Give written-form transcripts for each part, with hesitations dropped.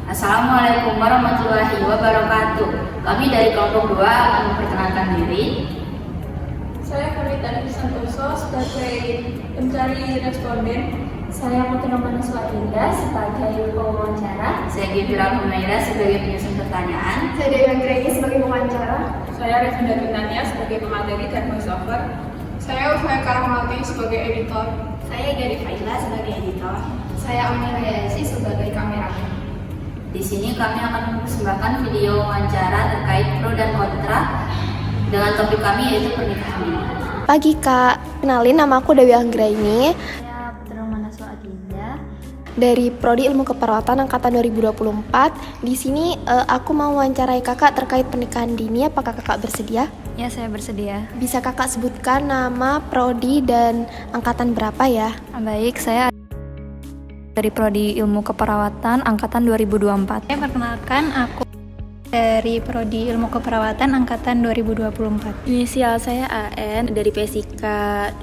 Assalamualaikum warahmatullahi wabarakatuh. Kami dari kelompok 2 akan memperkenalkan diri. Saya Kamita Santoso sebagai pencari responden. Saya Putri Romana Suatinda sebagai pewawancara. Saya Gibran Humaira sebagai penyusun pertanyaan. Saya Dewi Anggreni sebagai pewawancara. Saya Revenda Tunania sebagai pemateri dan voiceover. Saya Ufaya Karamati sebagai editor. Saya Gary Faila sebagai editor. Saya Amira Yasi sebagai kameramen. Di sini kami akan mempersembahkan video wawancara terkait pro dan kontra dengan topik kami yaitu pernikahan dini. Pagi Kak, kenalin nama aku Dewi Anggraini Saya Putri Romana Suatinda dari Prodi Ilmu Keperawatan Angkatan 2024. Di sini aku mau wawancarai Kakak terkait pernikahan dini. Apakah Kakak bersedia? Ya, saya bersedia. Bisa Kakak sebutkan nama, prodi, dan angkatan berapa ya? Baik, saya dari Prodi Ilmu Keperawatan Angkatan 2024. Saya perkenalkan, aku dari Prodi Ilmu Keperawatan Angkatan 2024. Inisial saya AN dari PSIK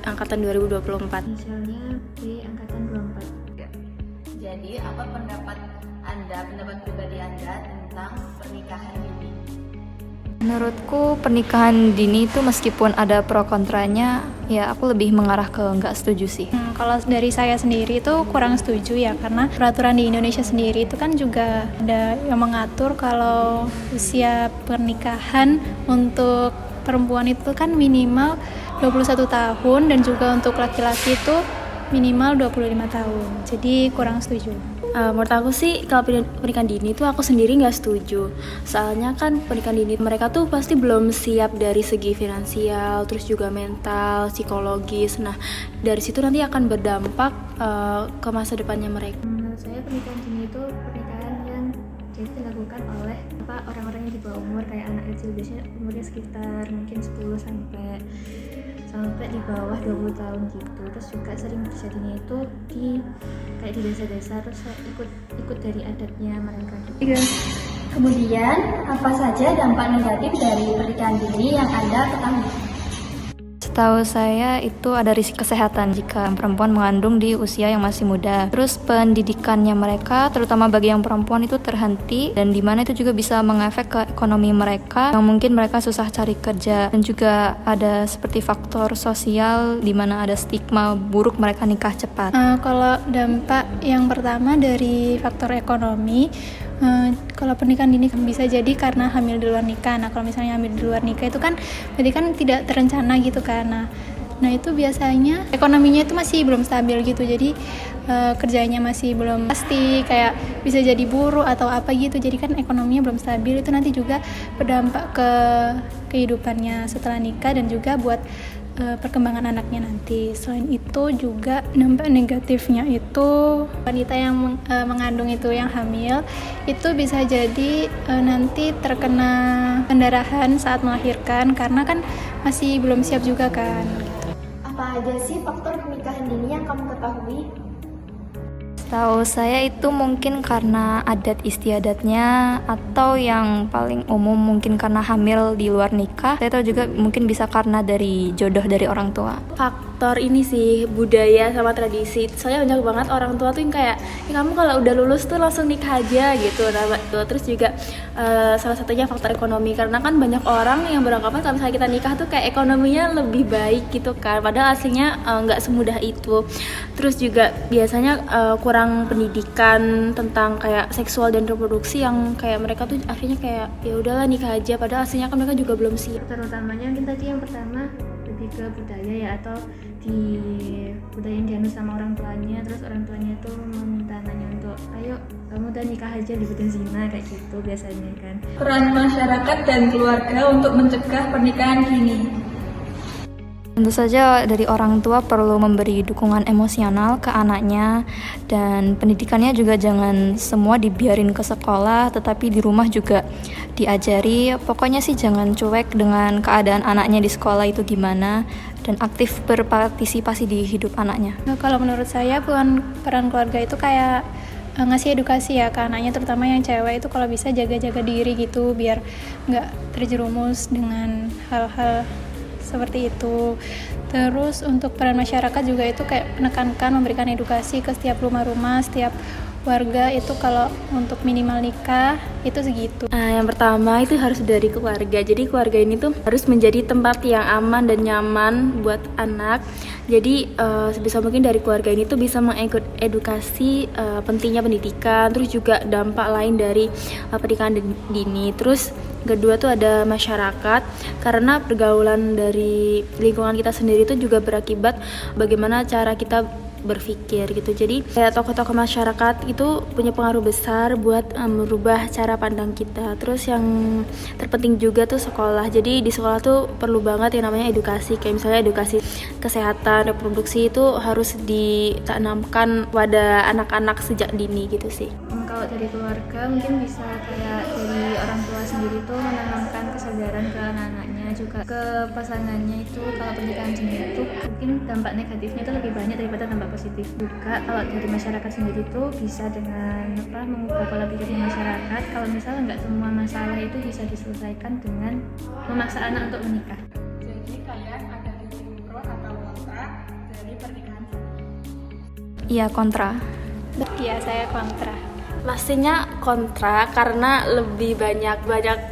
Angkatan 2024. Inisialnya B Angkatan 24. Jadi, apa pendapat pribadi Anda tentang pernikahan dini? Menurutku pernikahan dini itu meskipun ada pro kontranya, ya aku lebih mengarah ke nggak setuju sih. Kalau dari saya sendiri itu kurang setuju ya, karena peraturan di Indonesia sendiri itu kan juga ada yang mengatur kalau usia pernikahan untuk perempuan itu kan minimal 21 tahun dan juga untuk laki-laki itu minimal 25 tahun. Jadi kurang setuju. Menurut aku sih kalau pernikahan dini itu aku sendiri nggak setuju. Soalnya kan pernikahan dini mereka tuh pasti belum siap dari segi finansial, terus juga mental, psikologis. Nah dari situ nanti akan berdampak ke masa depannya mereka. Menurut saya pernikahan dini itu pernikahan yang jadi dilakukan oleh orang-orang yang di bawah umur, kayak anak kecil, biasanya umurnya sekitar mungkin 10 sampai di bawah 20 tahun gitu. Terus juga sering terjadinya itu kayak di desa-desa, terus ikut dari adatnya mereka gitu. Kemudian, apa saja dampak negatif dari pernikahan dini yang Anda ketahui? Setahu saya itu ada risiko kesehatan jika perempuan mengandung di usia yang masih muda. Terus pendidikannya mereka, terutama bagi yang perempuan itu terhenti, dan dimana itu juga bisa mengefek ke ekonomi mereka, yang mungkin mereka susah cari kerja. Dan juga ada seperti faktor sosial, dimana ada stigma buruk mereka nikah cepat. Kalau dampak yang pertama dari faktor ekonomi, kalau pernikahan dini bisa jadi karena hamil di luar nikah. Nah kalau misalnya hamil di luar nikah itu kan berarti kan tidak terencana gitu kan. Nah itu biasanya ekonominya itu masih belum stabil gitu. Jadi kerjanya masih belum pasti, kayak bisa jadi buruh atau apa gitu. Jadi kan ekonominya belum stabil, itu nanti juga berdampak ke kehidupannya setelah nikah dan juga buat perkembangan anaknya nanti. Selain itu juga dampak negatifnya itu wanita yang mengandung itu, yang hamil itu bisa jadi nanti terkena pendarahan saat melahirkan karena kan masih belum siap juga kan. Apa aja sih faktor pernikahan dini yang kamu ketahui? Tahu saya itu mungkin karena adat istiadatnya, atau yang paling umum mungkin karena hamil di luar nikah. Saya tahu juga mungkin bisa karena dari jodoh dari orang tua. Faktor ini sih budaya sama tradisi. Soalnya banyak banget orang tua tuh yang kayak, ya kamu kalau udah lulus tuh langsung nikah aja gitu. Nah, terus juga salah satunya faktor ekonomi, karena kan banyak orang yang beranggapan kalau misalnya kita nikah tuh kayak ekonominya lebih baik gitu kan. Padahal aslinya nggak semudah itu. Terus juga biasanya kurang pendidikan tentang kayak seksual dan reproduksi, yang kayak mereka tuh akhirnya kayak ya udahlah nikah aja, padahal aslinya kan mereka juga belum siap. Terutamanya mungkin tadi yang pertama lebih ke budaya ya, atau di budaya yang dianut sama orang tuanya, terus orang tuanya itu meminta anaknya untuk ayo kamu udah nikah aja, liputin zina kayak gitu biasanya kan. Peran masyarakat dan keluarga untuk mencegah pernikahan dini. Tentu saja dari orang tua perlu memberi dukungan emosional ke anaknya, dan pendidikannya juga jangan semua dibiarin ke sekolah, tetapi di rumah juga diajari. Pokoknya sih jangan cuek dengan keadaan anaknya di sekolah itu gimana, dan aktif berpartisipasi di hidup anaknya. Nah, kalau menurut saya peran keluarga itu kayak ngasih edukasi ya ke anaknya, terutama yang cewek itu kalau bisa jaga-jaga diri gitu biar nggak terjerumus dengan hal-hal seperti itu. Terus untuk peran masyarakat juga itu kayak menekankan, memberikan edukasi ke setiap rumah-rumah, setiap warga itu kalau untuk minimal nikah itu segitu. Yang pertama itu harus dari keluarga. Jadi keluarga ini tuh harus menjadi tempat yang aman dan nyaman buat anak. Jadi sebisa mungkin dari keluarga ini tuh bisa mengedukasi pentingnya pendidikan, terus juga dampak lain dari pernikahan dini. Terus kedua tuh ada masyarakat, karena pergaulan dari lingkungan kita sendiri itu juga berakibat bagaimana cara kita berpikir gitu. Jadi kayak tokoh-tokoh masyarakat itu punya pengaruh besar buat merubah cara pandang kita. Terus yang terpenting juga tuh sekolah. Jadi di sekolah tuh perlu banget yang namanya edukasi, kayak misalnya edukasi kesehatan reproduksi itu harus ditanamkan pada anak-anak sejak dini gitu sih. Kalau dari keluarga mungkin bisa kayak dari orang tua sendiri tuh menanamkan kesadaran ke anak-anaknya, juga ke pasangannya itu. Kalau pernikahan dini itu mungkin dampak negatifnya itu lebih banyak daripada dampak positif. Juga kalau dari masyarakat sendiri tuh bisa dengan mengubah pola pikir masyarakat. Kalau misalnya nggak semua masalah itu bisa diselesaikan dengan memaksa anak untuk menikah. Jadi kalian ada titik pro atau kontra dari pernikahan? Iya, kontra. Ya, saya kontra. Pastinya kontra karena lebih banyak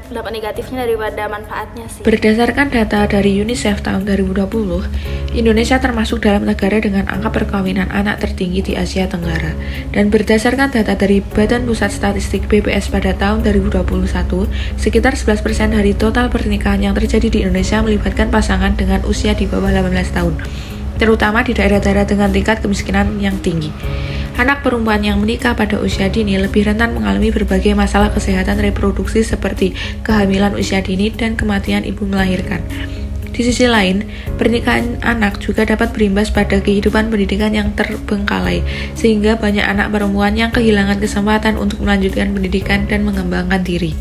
dampak negatifnya daripada manfaatnya sih. Berdasarkan data dari UNICEF tahun 2020, Indonesia termasuk dalam negara dengan angka perkawinan anak tertinggi di Asia Tenggara. Dan berdasarkan data dari Badan Pusat Statistik BPS pada tahun 2021, sekitar 11% dari total pernikahan yang terjadi di Indonesia melibatkan pasangan dengan usia di bawah 18 tahun, terutama di daerah-daerah dengan tingkat kemiskinan yang tinggi. Anak perempuan yang menikah pada usia dini lebih rentan mengalami berbagai masalah kesehatan reproduksi seperti kehamilan usia dini dan kematian ibu melahirkan. Di sisi lain, pernikahan anak juga dapat berimbas pada kehidupan pendidikan yang terbengkalai, sehingga banyak anak perempuan yang kehilangan kesempatan untuk melanjutkan pendidikan dan mengembangkan diri.